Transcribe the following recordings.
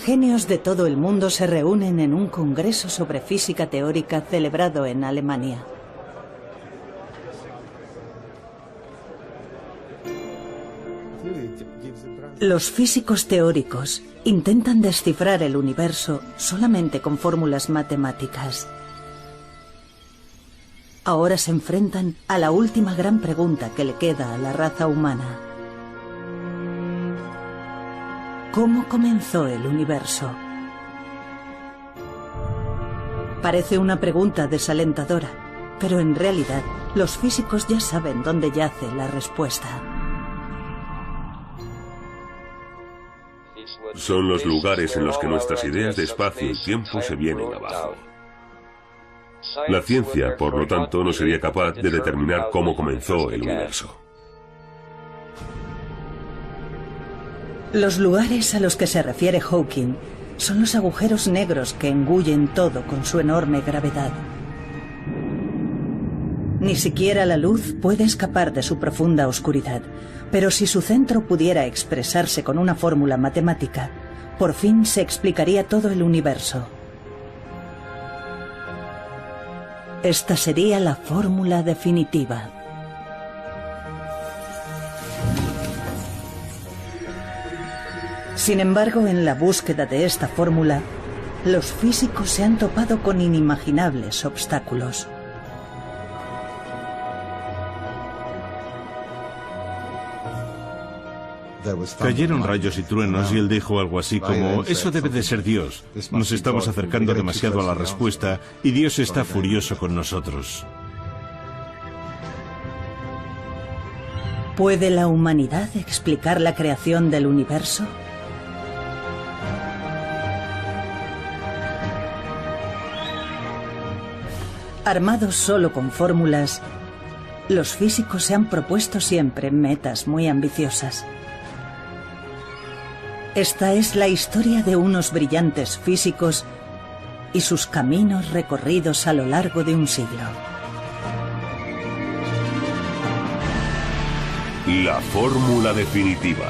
Genios de todo el mundo se reúnen en un congreso sobre física teórica celebrado en Alemania. Los físicos teóricos intentan descifrar el universo solamente con fórmulas matemáticas. Ahora se enfrentan a la última gran pregunta que le queda a la raza humana. ¿Cómo comenzó el universo? Parece una pregunta desalentadora, pero en realidad los físicos ya saben dónde yace la respuesta. Son los lugares en los que nuestras ideas de espacio y tiempo se vienen abajo. La ciencia, por lo tanto, no sería capaz de determinar cómo comenzó el universo. Los lugares a los que se refiere Hawking son los agujeros negros que engullen todo con su enorme gravedad. Ni siquiera la luz puede escapar de su profunda oscuridad, pero si su centro pudiera expresarse con una fórmula matemática, por fin se explicaría todo el universo. Esta sería la fórmula definitiva. Sin embargo, en la búsqueda de esta fórmula, los físicos se han topado con inimaginables obstáculos. Cayeron rayos y truenos y él dijo algo así como: eso debe de ser Dios. Nos estamos acercando demasiado a la respuesta y Dios está furioso con nosotros. ¿Puede la humanidad explicar la creación del universo? Armados solo con fórmulas, los físicos se han propuesto siempre metas muy ambiciosas. Esta es la historia de unos brillantes físicos y sus caminos recorridos a lo largo de un siglo. La fórmula definitiva.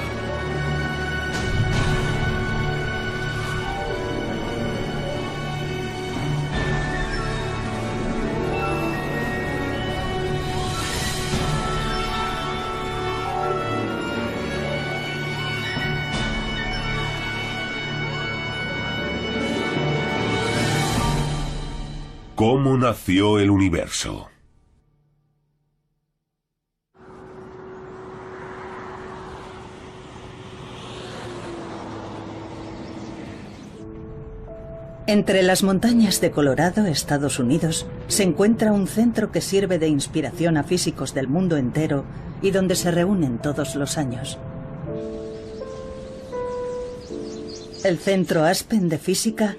¿Cómo nació el universo? Entre las montañas de Colorado, Estados Unidos, se encuentra un centro que sirve de inspiración a físicos del mundo entero y donde se reúnen todos los años. El Centro Aspen de Física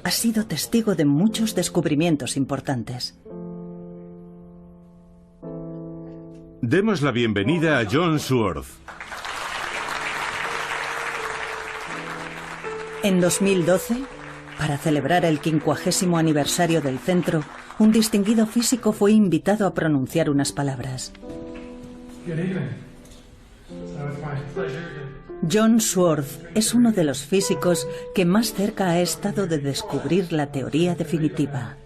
ha sido testigo de muchos descubrimientos importantes. Demos la bienvenida a John Sworth. En 2012, para celebrar el 50º aniversario del centro, un distinguido físico fue invitado a pronunciar unas palabras. John Sworth es uno de los físicos que más cerca ha estado de descubrir la teoría definitiva.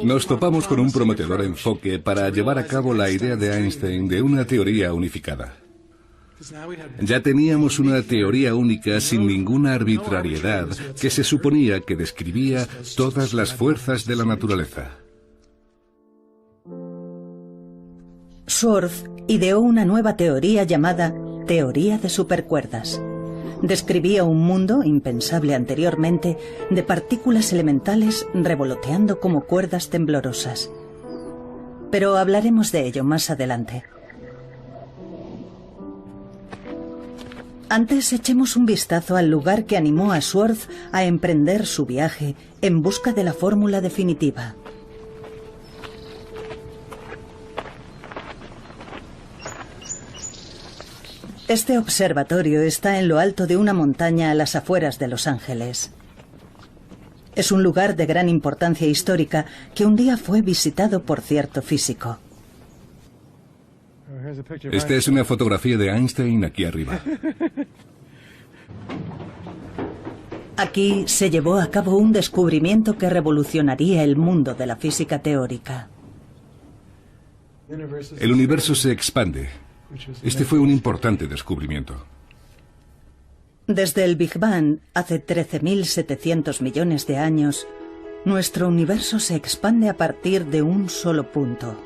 Nos topamos con un prometedor enfoque para llevar a cabo la idea de Einstein de una teoría unificada. Ya teníamos una teoría única sin ninguna arbitrariedad que se suponía que describía todas las fuerzas de la naturaleza. Sworth ideó una nueva teoría llamada teoría de supercuerdas. Describía un mundo, impensable anteriormente, de partículas elementales revoloteando como cuerdas temblorosas. Pero hablaremos de ello más adelante. Antes echemos un vistazo al lugar que animó a Sworth a emprender su viaje en busca de la fórmula definitiva. Este observatorio está en lo alto de una montaña a las afueras de Los Ángeles. Es un lugar de gran importancia histórica que un día fue visitado por cierto físico. Esta es una fotografía de Einstein aquí arriba. Aquí se llevó a cabo un descubrimiento que revolucionaría el mundo de la física teórica. El universo se expande. Este fue un importante descubrimiento. Desde el Big Bang, hace 13.700 millones de años, nuestro universo se expande a partir de un solo punto.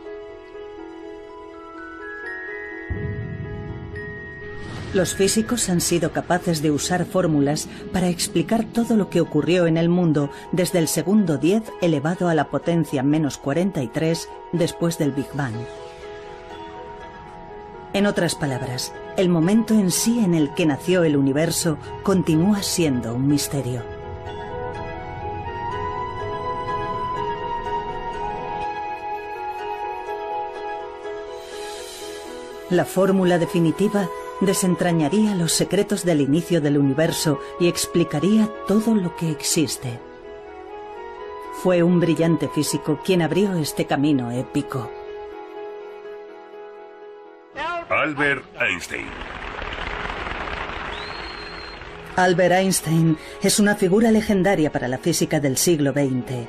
Los físicos han sido capaces de usar fórmulas para explicar todo lo que ocurrió en el mundo desde el segundo 10 elevado a la potencia menos 43 después del Big Bang. En otras palabras, el momento en sí en el que nació el universo continúa siendo un misterio. La fórmula definitiva desentrañaría los secretos del inicio del universo y explicaría todo lo que existe. Fue un brillante físico quien abrió este camino épico. Albert Einstein. Albert Einstein es una figura legendaria para la física del siglo XX.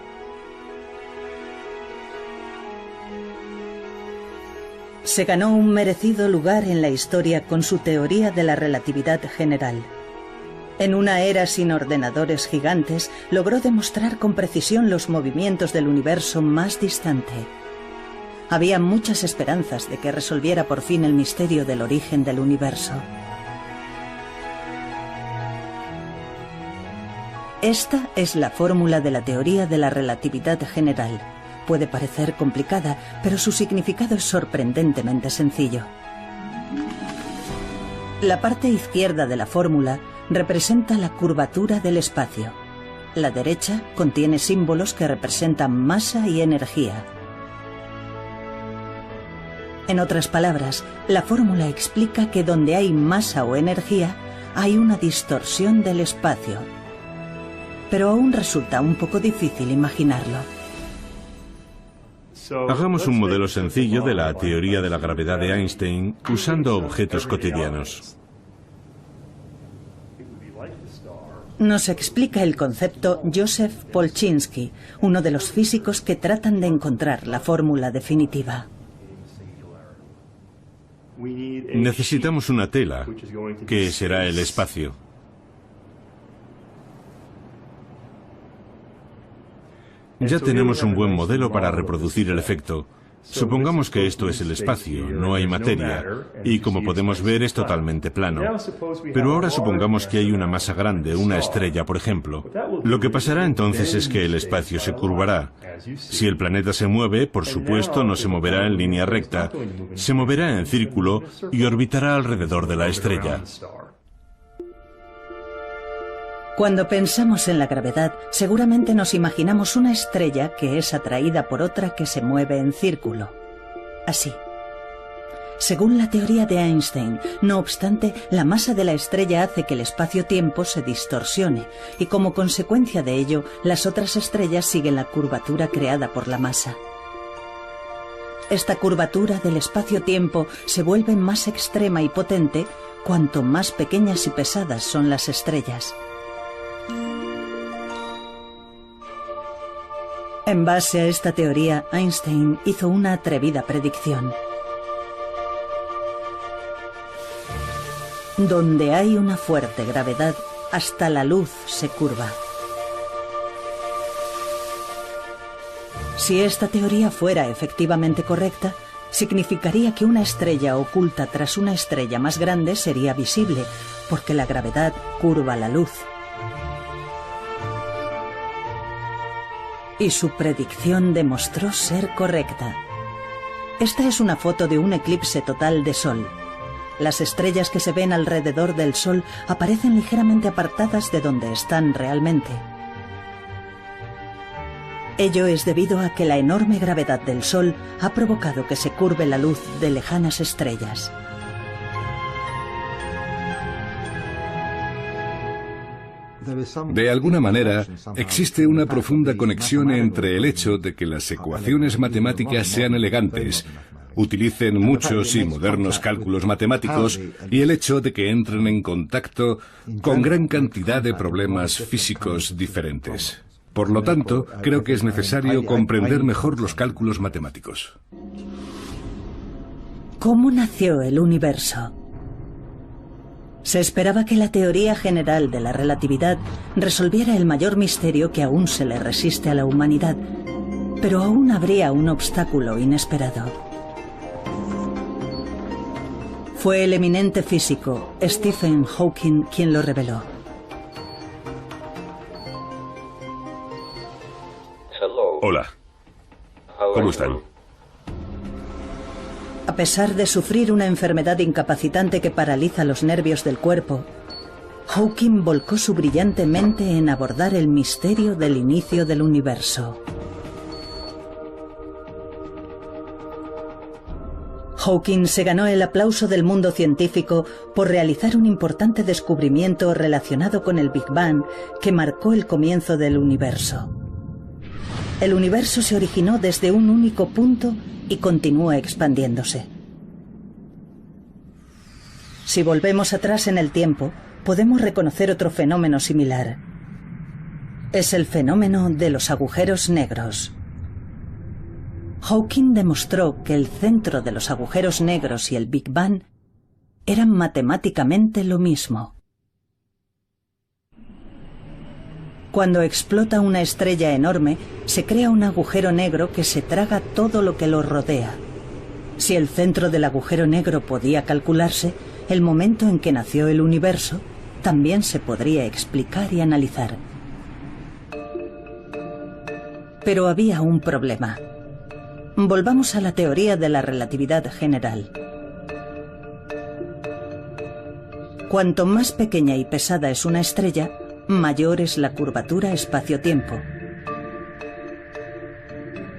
Se ganó un merecido lugar en la historia con su teoría de la relatividad general. En una era sin ordenadores gigantes, logró demostrar con precisión los movimientos del universo más distante. Había muchas esperanzas de que resolviera por fin el misterio del origen del universo. Esta es la fórmula de la teoría de la relatividad general. Puede parecer complicada, pero su significado es sorprendentemente sencillo. La parte izquierda de la fórmula representa la curvatura del espacio. La derecha contiene símbolos que representan masa y energía. En otras palabras, la fórmula explica que donde hay masa o energía, hay una distorsión del espacio. Pero aún resulta un poco difícil imaginarlo. Hagamos un modelo sencillo de la teoría de la gravedad de Einstein usando objetos cotidianos. Nos explica el concepto Joseph Polchinski, uno de los físicos que tratan de encontrar la fórmula definitiva. Necesitamos una tela, que será el espacio. Ya tenemos un buen modelo para reproducir el efecto. Supongamos que esto es el espacio, no hay materia, y como podemos ver es totalmente plano. Pero ahora supongamos que hay una masa grande, una estrella, por ejemplo. Lo que pasará entonces es que el espacio se curvará. Si el planeta se mueve, por supuesto, no se moverá en línea recta, se moverá en círculo y orbitará alrededor de la estrella. Cuando pensamos en la gravedad, seguramente nos imaginamos una estrella que es atraída por otra que se mueve en círculo. Así. Según la teoría de Einstein, no obstante, la masa de la estrella hace que el espacio-tiempo se distorsione, y como consecuencia de ello, las otras estrellas siguen la curvatura creada por la masa. Esta curvatura del espacio-tiempo se vuelve más extrema y potente cuanto más pequeñas y pesadas son las estrellas. En base a esta teoría, Einstein hizo una atrevida predicción. Donde hay una fuerte gravedad, hasta la luz se curva. Si esta teoría fuera efectivamente correcta, significaría que una estrella oculta tras una estrella más grande sería visible, porque la gravedad curva la luz. Y su predicción demostró ser correcta. Esta es una foto de un eclipse total de Sol. Las estrellas que se ven alrededor del Sol aparecen ligeramente apartadas de donde están realmente. Ello es debido a que la enorme gravedad del Sol ha provocado que se curve la luz de lejanas estrellas. De alguna manera, existe una profunda conexión entre el hecho de que las ecuaciones matemáticas sean elegantes, utilicen muchos y modernos cálculos matemáticos, y el hecho de que entren en contacto con gran cantidad de problemas físicos diferentes. Por lo tanto, creo que es necesario comprender mejor los cálculos matemáticos. ¿Cómo nació el universo? Se esperaba que la teoría general de la relatividad resolviera el mayor misterio que aún se le resiste a la humanidad, pero aún habría un obstáculo inesperado. Fue el eminente físico Stephen Hawking quien lo reveló. Hola. ¿Cómo están? A pesar de sufrir una enfermedad incapacitante que paraliza los nervios del cuerpo, Hawking volcó su brillante mente en abordar el misterio del inicio del universo. Hawking se ganó el aplauso del mundo científico por realizar un importante descubrimiento relacionado con el Big Bang que marcó el comienzo del universo. El universo se originó desde un único punto y continúa expandiéndose. Si volvemos atrás en el tiempo, podemos reconocer otro fenómeno similar. Es el fenómeno de los agujeros negros. Hawking demostró que el centro de los agujeros negros y el Big Bang eran matemáticamente lo mismo. Cuando explota una estrella enorme, se crea un agujero negro que se traga todo lo que lo rodea. Si el centro del agujero negro podía calcularse, el momento en que nació el universo también se podría explicar y analizar. Pero había un problema. Volvamos a la teoría de la relatividad general. Cuanto más pequeña y pesada es una estrella, mayor es la curvatura espacio-tiempo.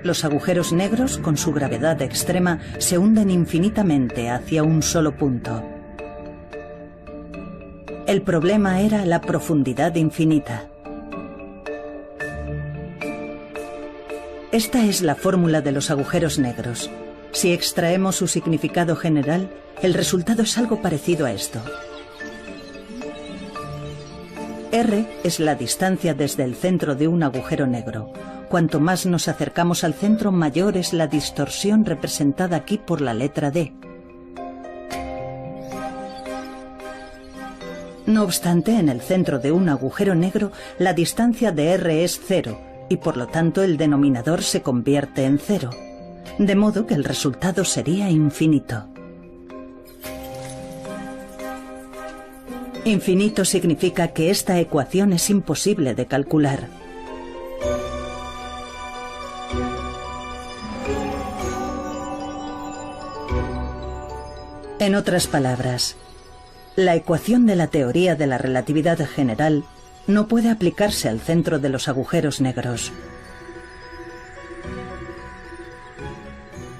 Los agujeros negros, con su gravedad extrema, se hunden infinitamente hacia un solo punto. El problema era la profundidad infinita. Esta es la fórmula de los agujeros negros. Si extraemos su significado general, el resultado es algo parecido a esto. R es la distancia desde el centro de un agujero negro. Cuanto más nos acercamos al centro, mayor es la distorsión representada aquí por la letra D. No obstante, en el centro de un agujero negro, la distancia de R es 0, y por lo tanto el denominador se convierte en 0, de modo que el resultado sería infinito. Infinito significa que esta ecuación es imposible de calcular. En otras palabras, la ecuación de la teoría de la relatividad general no puede aplicarse al centro de los agujeros negros.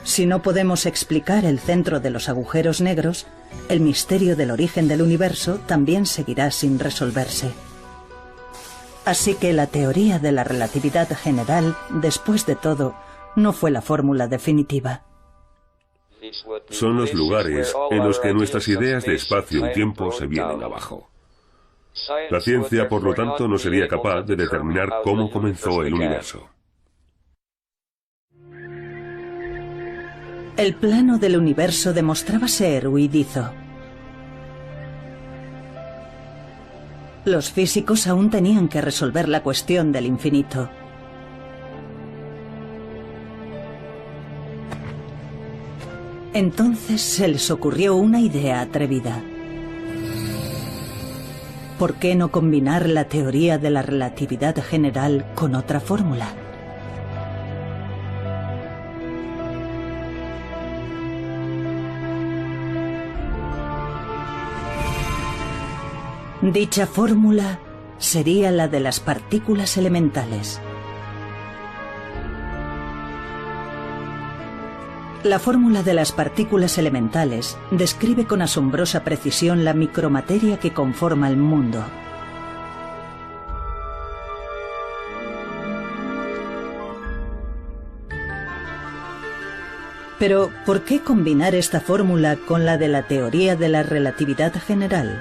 Si no podemos explicar el centro de los agujeros negros, el misterio del origen del universo también seguirá sin resolverse. Así que la teoría de la relatividad general, después de todo, no fue la fórmula definitiva. Son los lugares en los que nuestras ideas de espacio y tiempo se vienen abajo. La ciencia, por lo tanto, no sería capaz de determinar cómo comenzó el universo. El plano del universo demostraba ser huidizo. Los físicos aún tenían que resolver la cuestión del infinito. Entonces se les ocurrió una idea atrevida. ¿Por qué no combinar la teoría de la relatividad general con otra fórmula? Dicha fórmula sería la de las partículas elementales. La fórmula de las partículas elementales describe con asombrosa precisión la micromateria que conforma el mundo. Pero, ¿por qué combinar esta fórmula con la de la teoría de la relatividad general?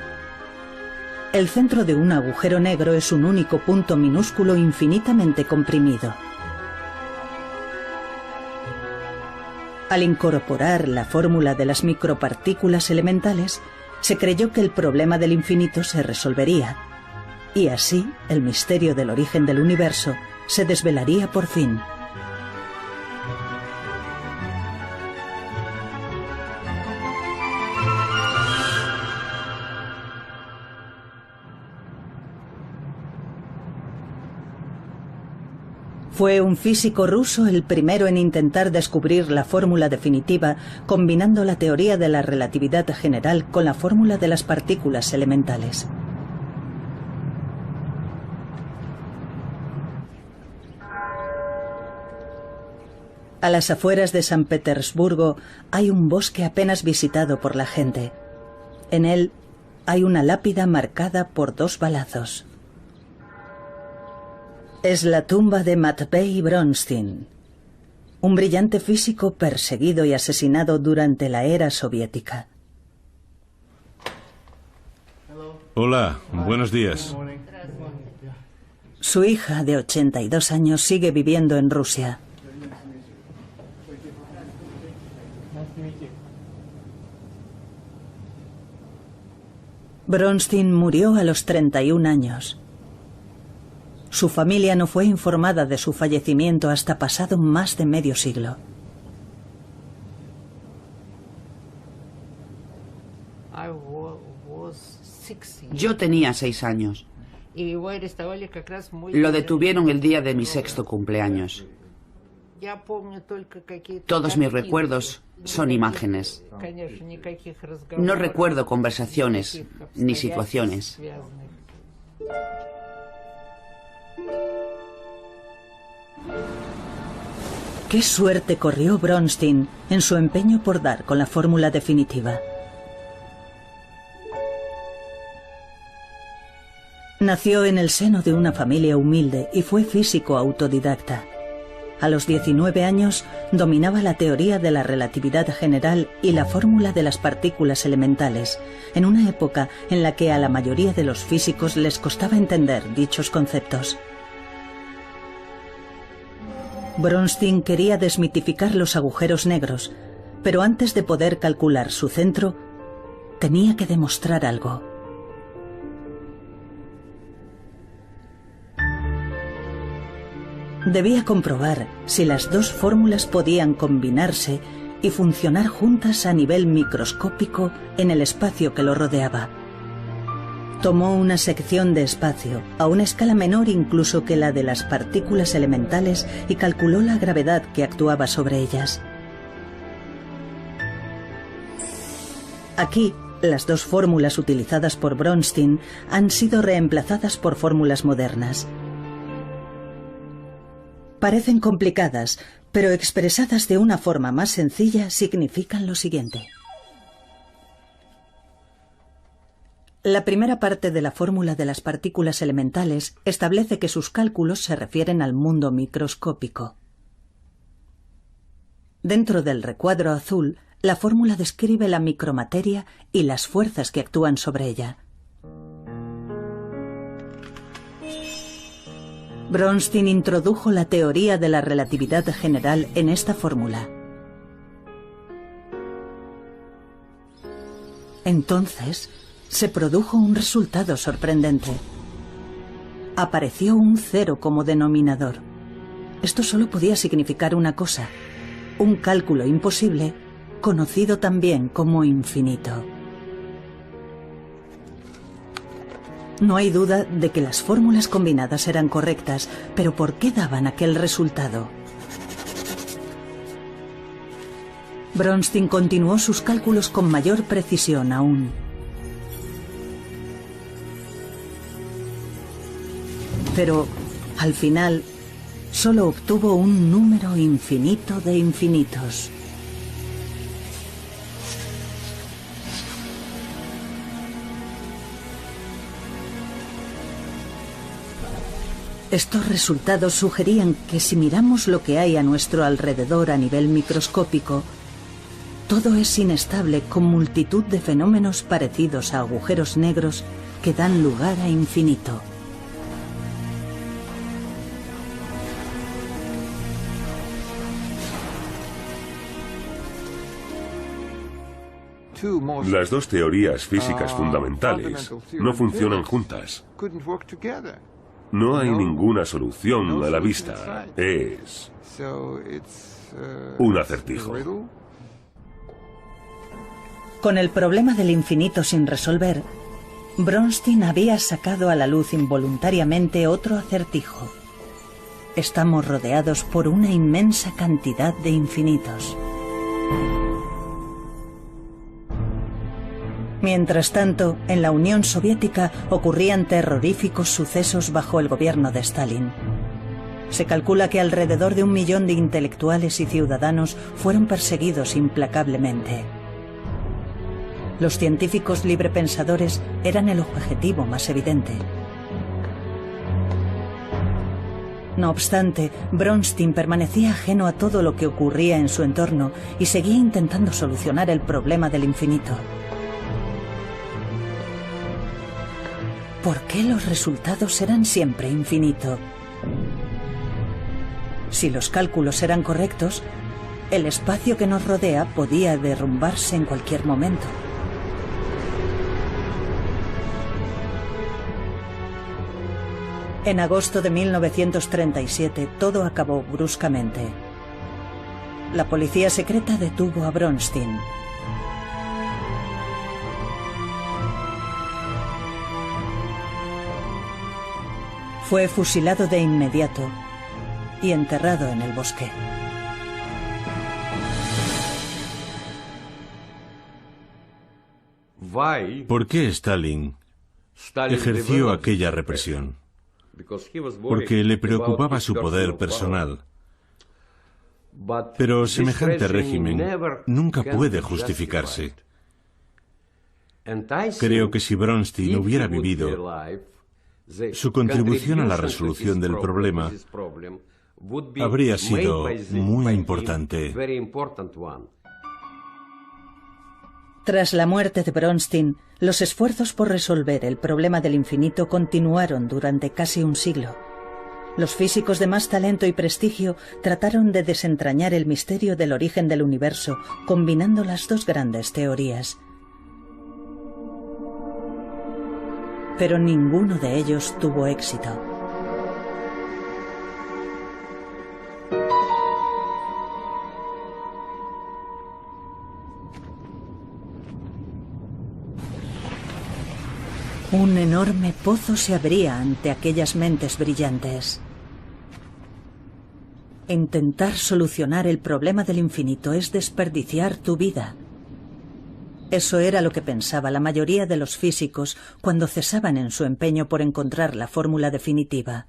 El centro de un agujero negro es un único punto minúsculo infinitamente comprimido. Al incorporar la fórmula de las micropartículas elementales, se creyó que el problema del infinito se resolvería, y así el misterio del origen del universo se desvelaría por fin. Fue un físico ruso el primero en intentar descubrir la fórmula definitiva combinando la teoría de la relatividad general con la fórmula de las partículas elementales. A las afueras de San Petersburgo hay un bosque apenas visitado por la gente. En él hay una lápida marcada por 2 balazos. Es la tumba de Matvei Bronstein, un brillante físico perseguido y asesinado durante la era soviética. Hola, buenos días. Su hija, de 82 años, sigue viviendo en Rusia. Bronstein murió a los 31 años. Su familia no fue informada de su fallecimiento hasta pasado más de medio siglo. Yo tenía 6 años. Lo detuvieron el día de mi 6º cumpleaños. Todos mis recuerdos son imágenes. No recuerdo conversaciones ni situaciones. ¿Qué suerte corrió Bronstein en su empeño por dar con la fórmula definitiva? Nació en el seno de una familia humilde y fue físico autodidacta. A los 19 años dominaba la teoría de la relatividad general y la fórmula de las partículas elementales, en una época en la que a la mayoría de los físicos les costaba entender dichos conceptos. Bronstein quería desmitificar los agujeros negros, pero antes de poder calcular su centro, tenía que demostrar algo. Debía comprobar si las 2 fórmulas podían combinarse y funcionar juntas a nivel microscópico en el espacio que lo rodeaba. Tomó una sección de espacio, a una escala menor incluso que la de las partículas elementales, y calculó la gravedad que actuaba sobre ellas. Aquí, las 2 fórmulas utilizadas por Bronstein han sido reemplazadas por fórmulas modernas. Parecen complicadas, pero expresadas de una forma más sencilla significan lo siguiente. La primera parte de la fórmula de las partículas elementales establece que sus cálculos se refieren al mundo microscópico. Dentro del recuadro azul, la fórmula describe la micromateria y las fuerzas que actúan sobre ella. Bronstein introdujo la teoría de la relatividad general en esta fórmula. Entonces, se produjo un resultado sorprendente. Apareció un 0 como denominador. Esto solo podía significar una cosa: un cálculo imposible, conocido también como infinito. No hay duda de que las fórmulas combinadas eran correctas, pero ¿por qué daban aquel resultado? Bronstein continuó sus cálculos con mayor precisión aún. Pero, al final, solo obtuvo un número infinito de infinitos. Estos resultados sugerían que si miramos lo que hay a nuestro alrededor a nivel microscópico, todo es inestable con multitud de fenómenos parecidos a agujeros negros que dan lugar a infinito. Las dos teorías físicas fundamentales no funcionan juntas. No hay ninguna solución a la vista. Es un acertijo. Con el problema del infinito sin resolver, Bronstein había sacado a la luz involuntariamente otro acertijo. Estamos rodeados por una inmensa cantidad de infinitos. Mientras tanto, en la Unión Soviética ocurrían terroríficos sucesos bajo el gobierno de Stalin. Se calcula que alrededor de 1 millón de intelectuales y ciudadanos fueron perseguidos implacablemente. Los científicos librepensadores eran el objetivo más evidente. No obstante, Bronstein permanecía ajeno a todo lo que ocurría en su entorno y seguía intentando solucionar el problema del infinito. ¿Por qué los resultados eran siempre infinito? Si los cálculos eran correctos, el espacio que nos rodea podía derrumbarse en cualquier momento. En agosto de 1937, todo acabó bruscamente. La policía secreta detuvo a Bronstein. Fue fusilado de inmediato y enterrado en el bosque. ¿Por qué Stalin ejerció aquella represión? Porque le preocupaba su poder personal. Pero semejante régimen nunca puede justificarse. Creo que si Bronstein hubiera vivido, su contribución a la resolución del problema habría sido muy importante. Tras la muerte de Bronstein, los esfuerzos por resolver el problema del infinito continuaron durante casi un siglo. Los físicos de más talento y prestigio trataron de desentrañar el misterio del origen del universo, combinando las dos grandes teorías. Pero ninguno de ellos tuvo éxito. Un enorme pozo se abría ante aquellas mentes brillantes. Intentar solucionar el problema del infinito es desperdiciar tu vida. Eso era lo que pensaba la mayoría de los físicos cuando cesaban en su empeño por encontrar la fórmula definitiva.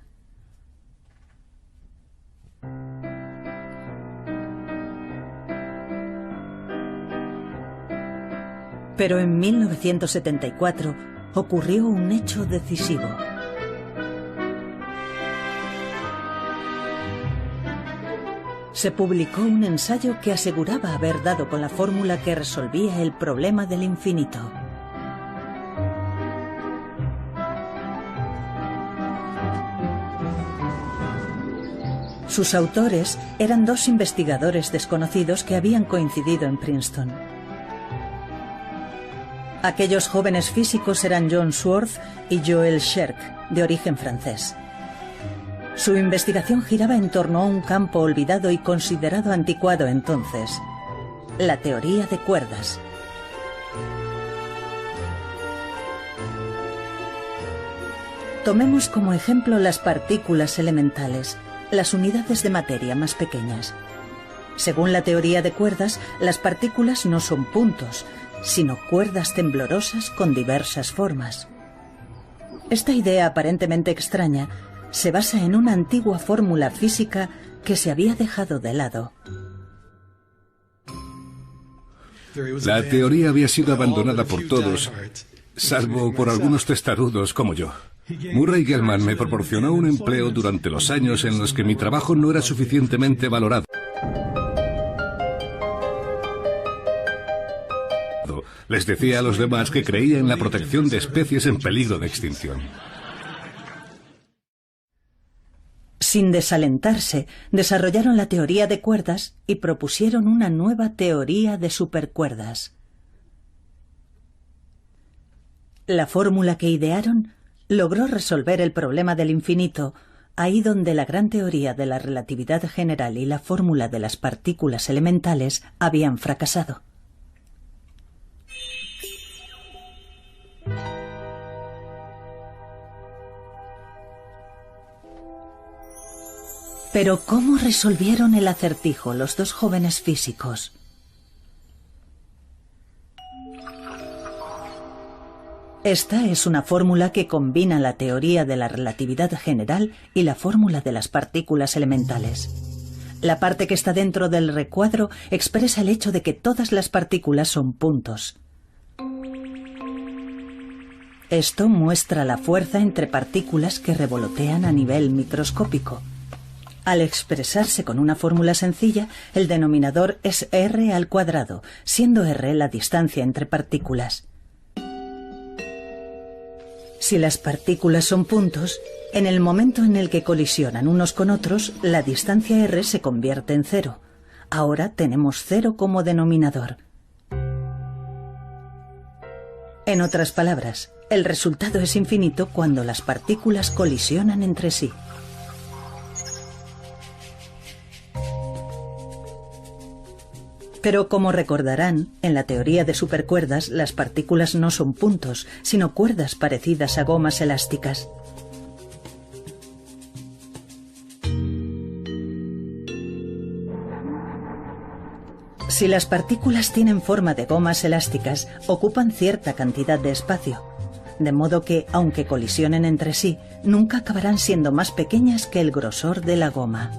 Pero en 1974 ocurrió un hecho decisivo. Se publicó un ensayo que aseguraba haber dado con la fórmula que resolvía el problema del infinito. Sus autores eran dos investigadores desconocidos que habían coincidido en Princeton. Aquellos jóvenes físicos eran John Swartz y Joël Scherk, de origen francés. Su investigación giraba en torno a un campo olvidado y considerado anticuado entonces, la teoría de cuerdas. Tomemos como ejemplo las partículas elementales, las unidades de materia más pequeñas. Según la teoría de cuerdas, las partículas no son puntos, sino cuerdas temblorosas con diversas formas. Esta idea aparentemente extraña se basa en una antigua fórmula física que se había dejado de lado. La teoría había sido abandonada por todos, salvo por algunos testarudos como yo. Murray Gell-Mann me proporcionó un empleo durante los años en los que mi trabajo no era suficientemente valorado. Les decía a los demás que creía en la protección de especies en peligro de extinción. Sin desalentarse, desarrollaron la teoría de cuerdas y propusieron una nueva teoría de supercuerdas. La fórmula que idearon logró resolver el problema del infinito, ahí donde la gran teoría de la relatividad general y la fórmula de las partículas elementales habían fracasado. Pero ¿cómo resolvieron el acertijo los dos jóvenes físicos? Esta es una fórmula que combina la teoría de la relatividad general y la fórmula de las partículas elementales. La parte que está dentro del recuadro expresa el hecho de que todas las partículas son puntos. Esto muestra la fuerza entre partículas que revolotean a nivel microscópico. Al expresarse con una fórmula sencilla, el denominador es r al cuadrado, siendo r la distancia entre partículas. Si las partículas son puntos, en el momento en el que colisionan unos con otros, la distancia r se convierte en cero. Ahora tenemos cero como denominador. En otras palabras, el resultado es infinito cuando las partículas colisionan entre sí. Pero como recordarán, en la teoría de supercuerdas las partículas no son puntos, sino cuerdas parecidas a gomas elásticas. Si las partículas tienen forma de gomas elásticas, ocupan cierta cantidad de espacio, de modo que, aunque colisionen entre sí, nunca acabarán siendo más pequeñas que el grosor de la goma.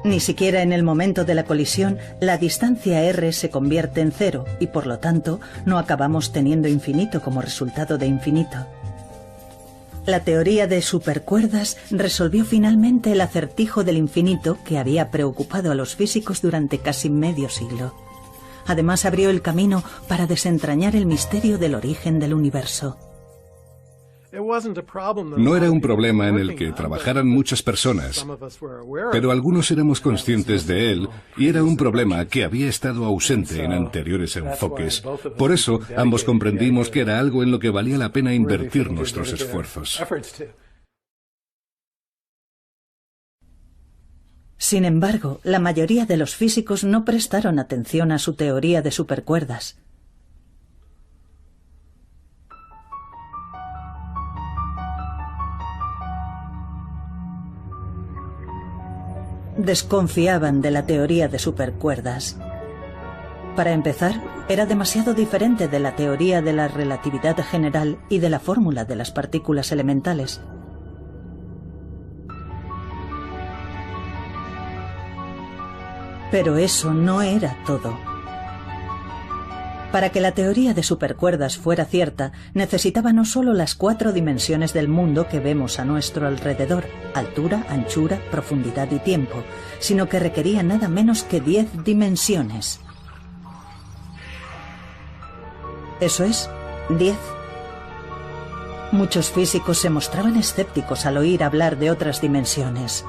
Ni siquiera en el momento de la colisión, la distancia r se convierte en cero y, por lo tanto, no acabamos teniendo infinito como resultado de infinito. La teoría de supercuerdas resolvió finalmente el acertijo del infinito que había preocupado a los físicos durante casi medio siglo. Además, abrió el camino para desentrañar el misterio del origen del universo. No era un problema en el que trabajaran muchas personas, pero algunos éramos conscientes de él y era un problema que había estado ausente en anteriores enfoques. Por eso, ambos comprendimos que era algo en lo que valía la pena invertir nuestros esfuerzos. Sin embargo, la mayoría de los físicos no prestaron atención a su teoría de supercuerdas. Desconfiaban de la teoría de supercuerdas. Para empezar, era demasiado diferente de la teoría de la relatividad general y de la fórmula de las partículas elementales. Pero eso no era todo. Para que la teoría de supercuerdas fuera cierta, necesitaba no solo las 4 dimensiones del mundo que vemos a nuestro alrededor, altura, anchura, profundidad y tiempo, sino que requería nada menos que 10 dimensiones. Eso es, 10. Muchos físicos se mostraban escépticos al oír hablar de otras dimensiones.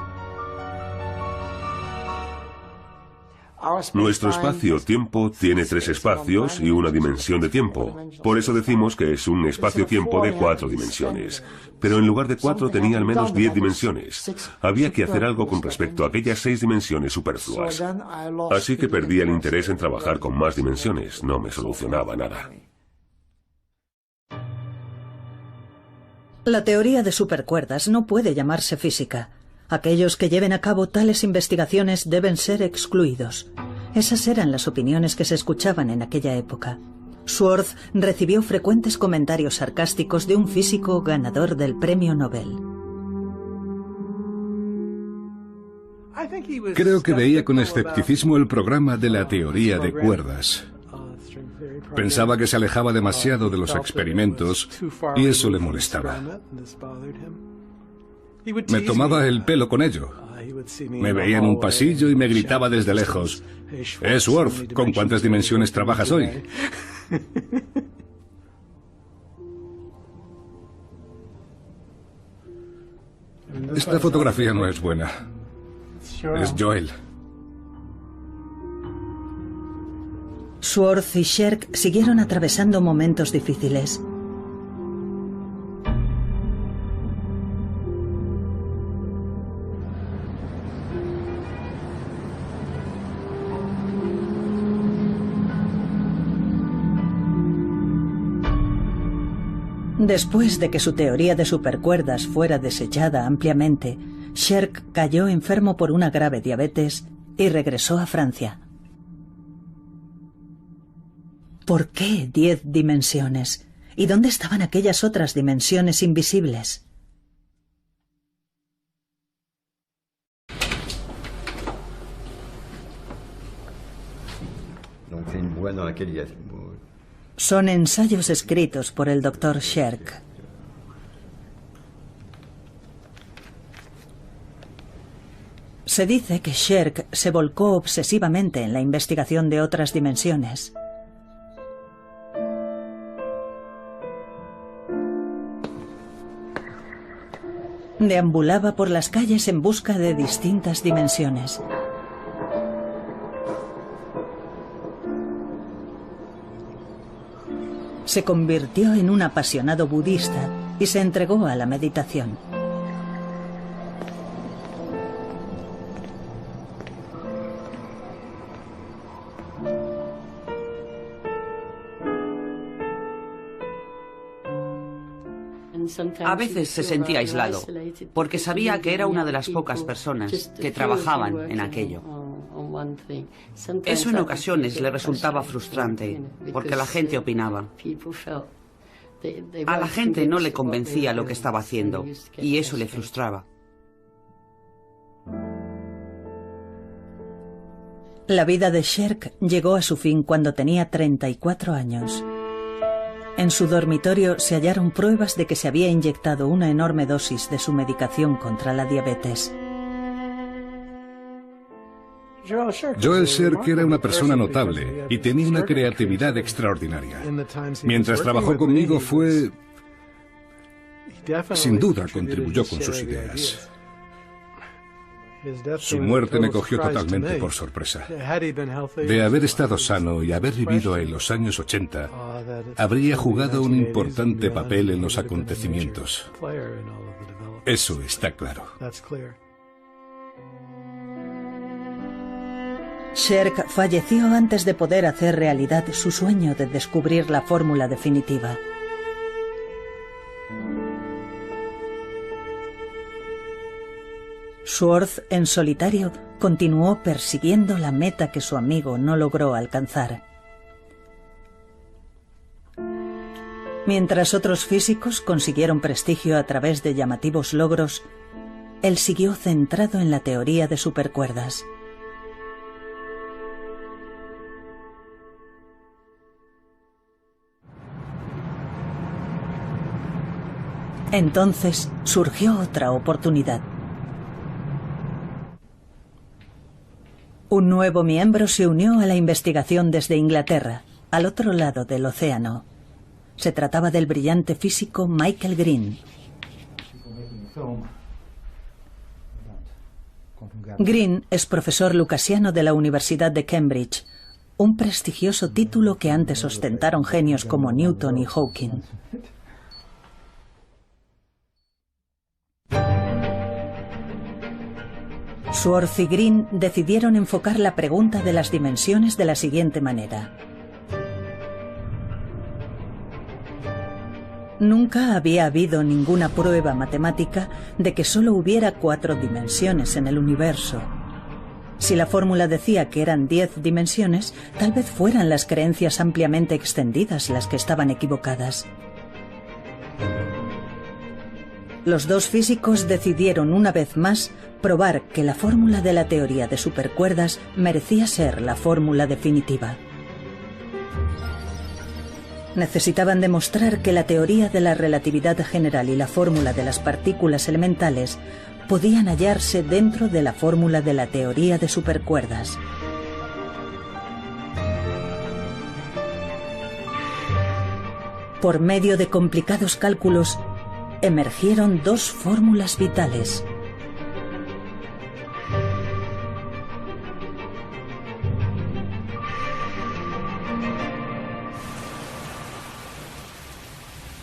Nuestro espacio-tiempo tiene 3 espacios y una dimensión de tiempo. Por eso decimos que es un espacio-tiempo de 4 dimensiones. Pero en lugar de 4 tenía al menos 10 dimensiones. Había que hacer algo con respecto a aquellas 6 dimensiones superfluas. Así que perdí el interés en trabajar con más dimensiones. No me solucionaba nada. La teoría de supercuerdas no puede llamarse física. Aquellos que lleven a cabo tales investigaciones deben ser excluidos. Esas eran las opiniones que se escuchaban en aquella época. Sworth recibió frecuentes comentarios sarcásticos de un físico ganador del premio Nobel. Creo que veía con escepticismo el programa de la teoría de cuerdas. Pensaba que se alejaba demasiado de los experimentos y eso le molestaba. Me tomaba el pelo con ello. Me veía en un pasillo y me gritaba desde lejos: Sworth, ¿con cuántas dimensiones trabajas hoy? Esta fotografía no es buena. Es Joel. Sworth y Sherk siguieron atravesando momentos difíciles. Después de que su teoría de supercuerdas fuera desechada ampliamente, Sherk cayó enfermo por una grave diabetes y regresó a Francia. ¿Por qué 10 dimensiones? ¿Y dónde estaban aquellas otras dimensiones invisibles? Son ensayos escritos por el Dr. Sherk. Se dice que Sherk se volcó obsesivamente en la investigación de otras dimensiones. Deambulaba por las calles en busca de distintas dimensiones. Se convirtió en un apasionado budista y se entregó a la meditación. A veces se sentía aislado, porque sabía que era una de las pocas personas que trabajaban en aquello. Eso en ocasiones le resultaba frustrante, porque la gente opinaba. A la gente no le convencía lo que estaba haciendo, y eso le frustraba. La vida de Sherk llegó a su fin cuando tenía 34 años. En su dormitorio se hallaron pruebas de que se había inyectado una enorme dosis de su medicación contra la diabetes. Joel Sherk era una persona notable y tenía una creatividad extraordinaria. Mientras trabajó conmigo sin duda contribuyó con sus ideas. Su muerte me cogió totalmente por sorpresa. De haber estado sano y haber vivido en los años 80, habría jugado un importante papel en los acontecimientos. Eso está claro. Sherk falleció antes de poder hacer realidad su sueño de descubrir la fórmula definitiva. Sworth, en solitario, continuó persiguiendo la meta que su amigo no logró alcanzar. Mientras otros físicos consiguieron prestigio a través de llamativos logros, él siguió centrado en la teoría de supercuerdas. Entonces surgió otra oportunidad. Un nuevo miembro se unió a la investigación desde Inglaterra, al otro lado del océano. Se trataba del brillante físico Michael Green. Green es profesor lucasiano de la Universidad de Cambridge, un prestigioso título que antes ostentaron genios como Newton y Hawking. Sworth y Green decidieron enfocar la pregunta de las dimensiones de la siguiente manera. Nunca había habido ninguna prueba matemática de que solo hubiera 4 dimensiones en el universo. Si la fórmula decía que eran 10 dimensiones, tal vez fueran las creencias ampliamente extendidas las que estaban equivocadas. Los dos físicos decidieron una vez más probar que la fórmula de la teoría de supercuerdas merecía ser la fórmula definitiva. Necesitaban demostrar que la teoría de la relatividad general y la fórmula de las partículas elementales podían hallarse dentro de la fórmula de la teoría de supercuerdas. Por medio de complicados cálculos, emergieron dos fórmulas vitales.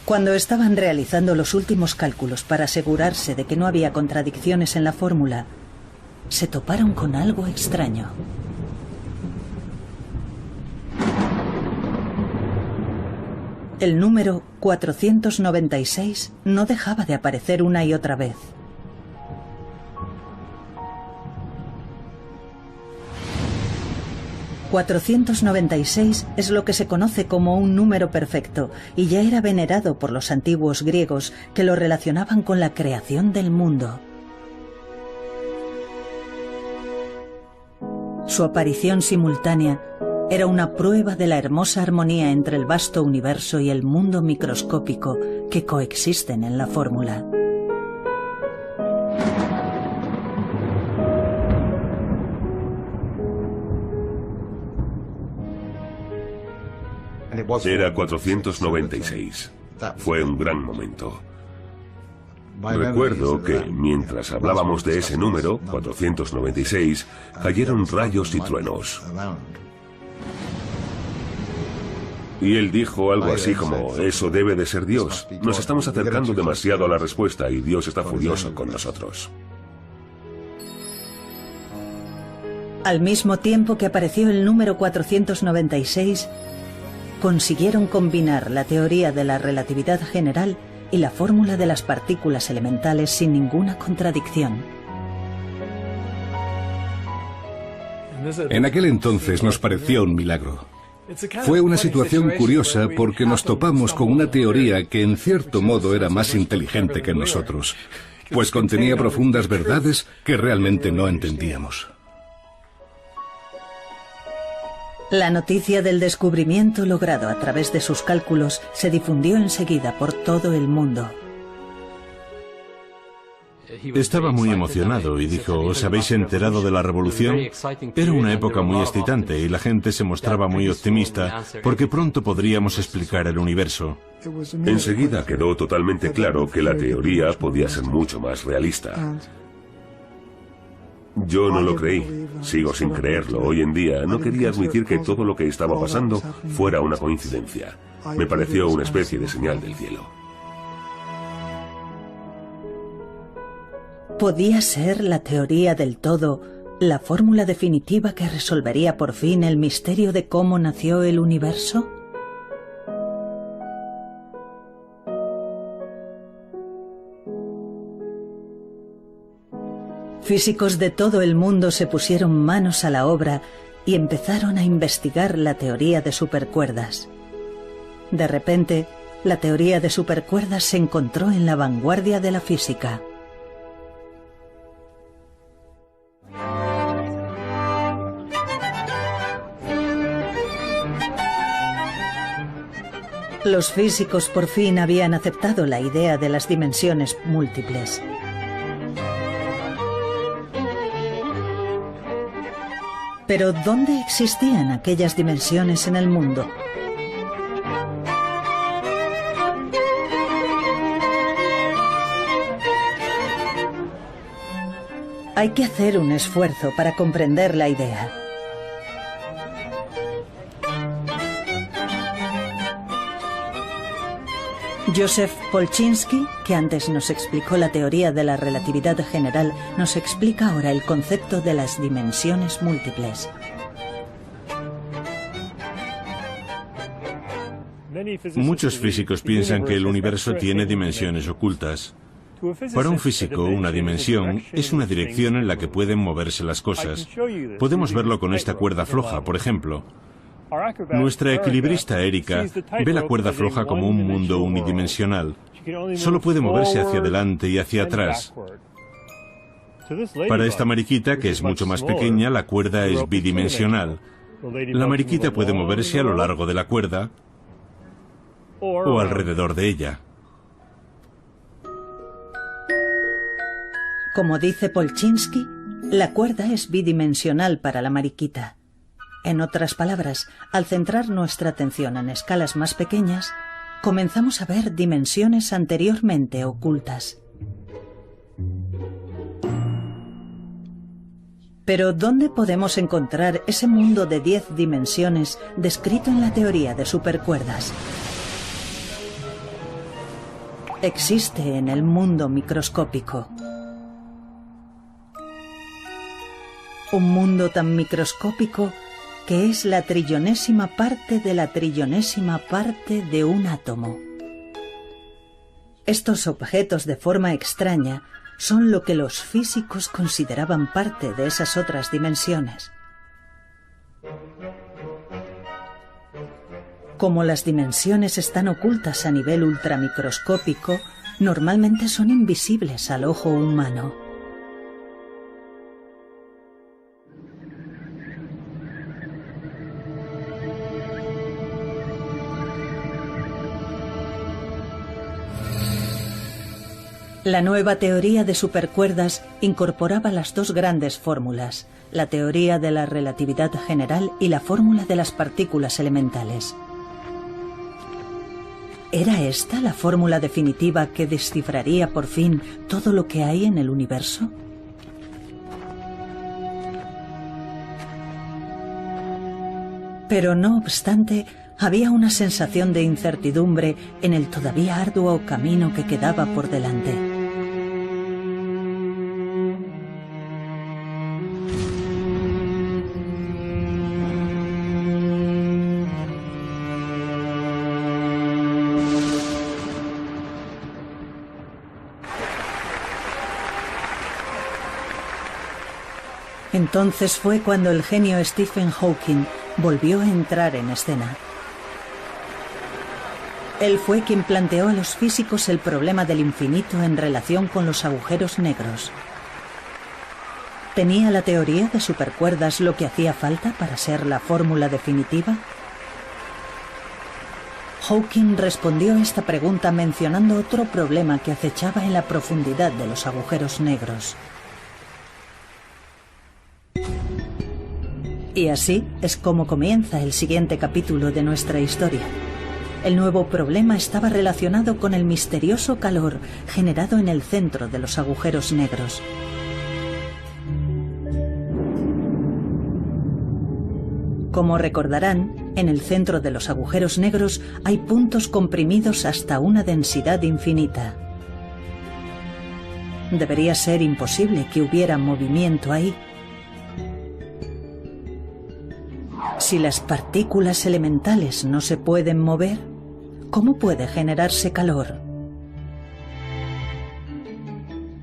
Cuando estaban realizando los últimos cálculos para asegurarse de que no había contradicciones en la fórmula, se toparon con algo extraño. El número 496 no dejaba de aparecer una y otra vez. ...496 es lo que se conoce como un número perfecto y ya era venerado por los antiguos griegos que lo relacionaban con la creación del mundo. Su aparición simultánea era una prueba de la hermosa armonía entre el vasto universo y el mundo microscópico que coexisten en la fórmula. Era 496. Fue un gran momento. Recuerdo que, mientras hablábamos de ese número, 496, cayeron rayos y truenos. Y él dijo algo así como, eso debe de ser Dios. Nos estamos acercando demasiado a la respuesta y Dios está furioso con nosotros. Al mismo tiempo que apareció el número 496, consiguieron combinar la teoría de la relatividad general y la fórmula de las partículas elementales sin ninguna contradicción. En aquel entonces nos pareció un milagro. Fue una situación curiosa porque nos topamos con una teoría que en cierto modo era más inteligente que nosotros, pues contenía profundas verdades que realmente no entendíamos. La noticia del descubrimiento logrado a través de sus cálculos se difundió enseguida por todo el mundo. Estaba muy emocionado y dijo, ¿os habéis enterado de la revolución? Era una época muy excitante y la gente se mostraba muy optimista porque pronto podríamos explicar el universo. Enseguida quedó totalmente claro que la teoría podía ser mucho más realista. Yo no lo creí, sigo sin creerlo. Hoy en día no quería admitir que todo lo que estaba pasando fuera una coincidencia. Me pareció una especie de señal del cielo. ¿Podía ser la teoría del todo la fórmula definitiva que resolvería por fin el misterio de cómo nació el universo? Físicos de todo el mundo se pusieron manos a la obra y empezaron a investigar la teoría de supercuerdas. De repente, la teoría de supercuerdas se encontró en la vanguardia de la física. Los físicos por fin habían aceptado la idea de las dimensiones múltiples. Pero ¿dónde existían aquellas dimensiones en el mundo? Hay que hacer un esfuerzo para comprender la idea. Joseph Polchinski, que antes nos explicó la teoría de la relatividad general, nos explica ahora el concepto de las dimensiones múltiples. Muchos físicos piensan que el universo tiene dimensiones ocultas. Para un físico, una dimensión es una dirección en la que pueden moverse las cosas. Podemos verlo con esta cuerda floja, por ejemplo. Nuestra equilibrista Erika ve la cuerda floja como un mundo unidimensional. Solo puede moverse hacia adelante y hacia atrás. Para esta mariquita, que es mucho más pequeña, la cuerda es bidimensional. La mariquita puede moverse a lo largo de la cuerda o alrededor de ella. Como dice Polchinski, la cuerda es bidimensional para la mariquita. En otras palabras, al centrar nuestra atención en escalas más pequeñas, comenzamos a ver dimensiones anteriormente ocultas. Pero ¿dónde podemos encontrar ese mundo de 10 dimensiones descrito en la teoría de supercuerdas? Existe en el mundo microscópico. Un mundo tan microscópico que es la trillonésima parte de la trillonésima parte de un átomo. Estos objetos de forma extraña son lo que los físicos consideraban parte de esas otras dimensiones. Como las dimensiones están ocultas a nivel ultramicroscópico, normalmente son invisibles al ojo humano. La nueva teoría de supercuerdas incorporaba las dos grandes fórmulas, la teoría de la relatividad general y la fórmula de las partículas elementales. ¿Era esta la fórmula definitiva que descifraría por fin todo lo que hay en el universo? Pero no obstante, había una sensación de incertidumbre en el todavía arduo camino que quedaba por delante. Entonces fue cuando el genio Stephen Hawking volvió a entrar en escena. Él fue quien planteó a los físicos el problema del infinito en relación con los agujeros negros. ¿Tenía la teoría de supercuerdas lo que hacía falta para ser la fórmula definitiva? Hawking respondió a esta pregunta mencionando otro problema que acechaba en la profundidad de los agujeros negros. Y así es como comienza el siguiente capítulo de nuestra historia. El nuevo problema estaba relacionado con el misterioso calor generado en el centro de los agujeros negros. Como recordarán, en el centro de los agujeros negros hay puntos comprimidos hasta una densidad infinita. Debería ser imposible que hubiera movimiento ahí. Si las partículas elementales no se pueden mover, ¿cómo puede generarse calor?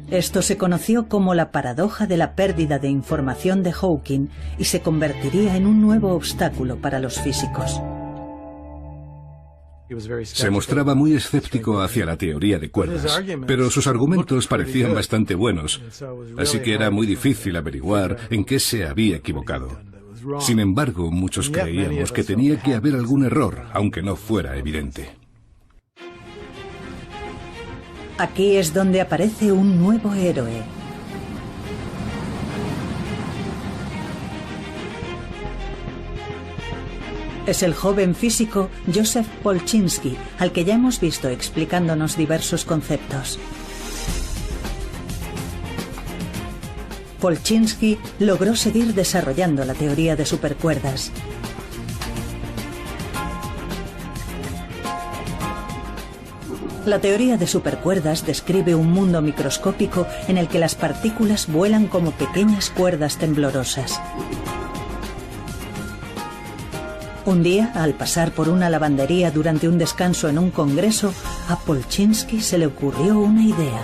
Esto se conoció como la paradoja de la pérdida de información de Hawking y se convertiría en un nuevo obstáculo para los físicos. Se mostraba muy escéptico hacia la teoría de cuerdas, pero sus argumentos parecían bastante buenos, así que era muy difícil averiguar en qué se había equivocado. Sin embargo, muchos creíamos que tenía que haber algún error, aunque no fuera evidente. Aquí es donde aparece un nuevo héroe. Es el joven físico Joseph Polchinski, al que ya hemos visto explicándonos diversos conceptos. Polchinski logró seguir desarrollando la teoría de supercuerdas. La teoría de supercuerdas describe un mundo microscópico en el que las partículas vuelan como pequeñas cuerdas temblorosas. Un día, al pasar por una lavandería durante un descanso en un congreso, a Polchinski se le ocurrió una idea.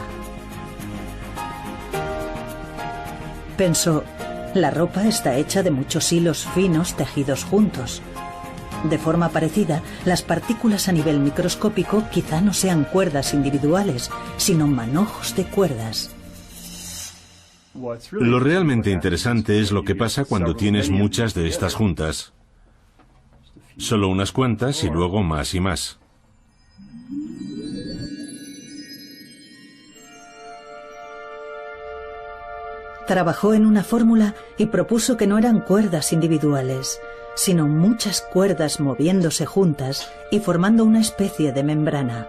Pensó, la ropa está hecha de muchos hilos finos tejidos juntos. De forma parecida, las partículas a nivel microscópico quizá no sean cuerdas individuales, sino manojos de cuerdas. Lo realmente interesante es lo que pasa cuando tienes muchas de estas juntas. Solo unas cuantas y luego más y más. Trabajó en una fórmula y propuso que no eran cuerdas individuales, sino muchas cuerdas moviéndose juntas y formando una especie de membrana.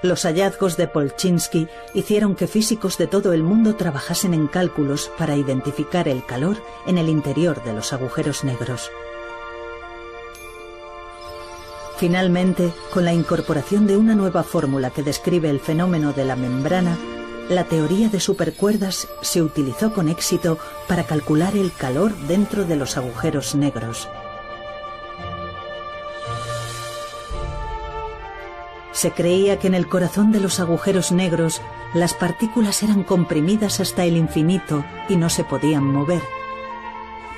Los hallazgos de Polchinski hicieron que físicos de todo el mundo trabajasen en cálculos para identificar el calor en el interior de los agujeros negros. Finalmente, con la incorporación de una nueva fórmula que describe el fenómeno de la membrana, la teoría de supercuerdas se utilizó con éxito para calcular el calor dentro de los agujeros negros. Se creía que en el corazón de los agujeros negros las partículas eran comprimidas hasta el infinito y no se podían mover.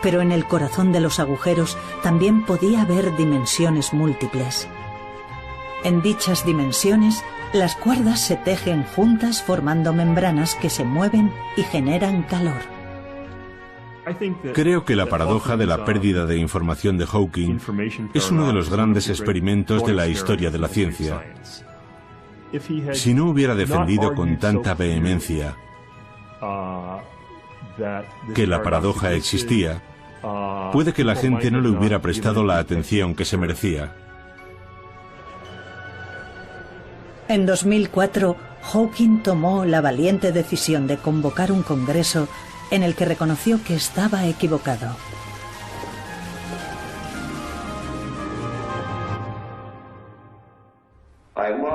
Pero en el corazón de los agujeros también podía haber dimensiones múltiples. En dichas dimensiones, las cuerdas se tejen juntas formando membranas que se mueven y generan calor. Creo que la paradoja de la pérdida de información de Hawking es uno de los grandes experimentos de la historia de la ciencia. Si no hubiera defendido con tanta vehemencia que la paradoja existía, puede que la gente no le hubiera prestado la atención que se merecía. En 2004, Hawking tomó la valiente decisión de convocar un congreso en el que reconoció que estaba equivocado.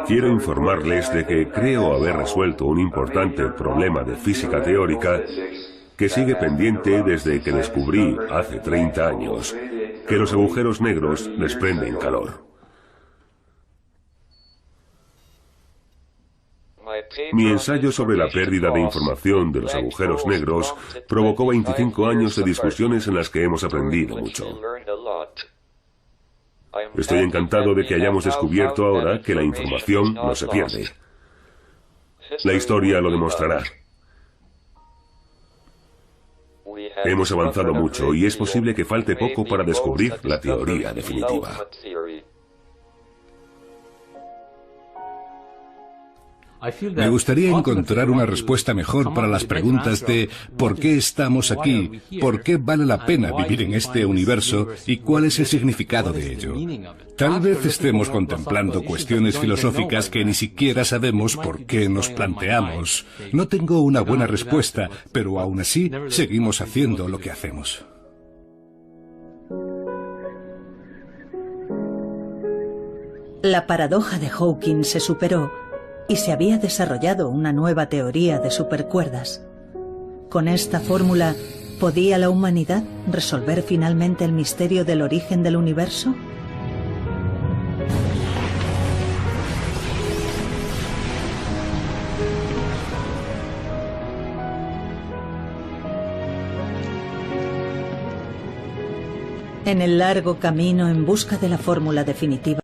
Quiero informarles de que creo haber resuelto un importante problema de física teórica que sigue pendiente desde que descubrí, hace 30 años, que los agujeros negros desprenden calor. Mi ensayo sobre la pérdida de información de los agujeros negros provocó 25 años de discusiones en las que hemos aprendido mucho. Estoy encantado de que hayamos descubierto ahora que la información no se pierde. La historia lo demostrará. Hemos avanzado mucho y es posible que falte poco para descubrir la teoría definitiva. Me gustaría encontrar una respuesta mejor para las preguntas de ¿por qué estamos aquí? ¿Por qué vale la pena vivir en este universo? ¿Y cuál es el significado de ello? Tal vez estemos contemplando cuestiones filosóficas que ni siquiera sabemos por qué nos planteamos. No tengo una buena respuesta, pero aún así seguimos haciendo lo que hacemos. La paradoja de Hawking se superó y se había desarrollado una nueva teoría de supercuerdas. Con esta fórmula, ¿podía la humanidad resolver finalmente el misterio del origen del universo? En el largo camino en busca de la fórmula definitiva,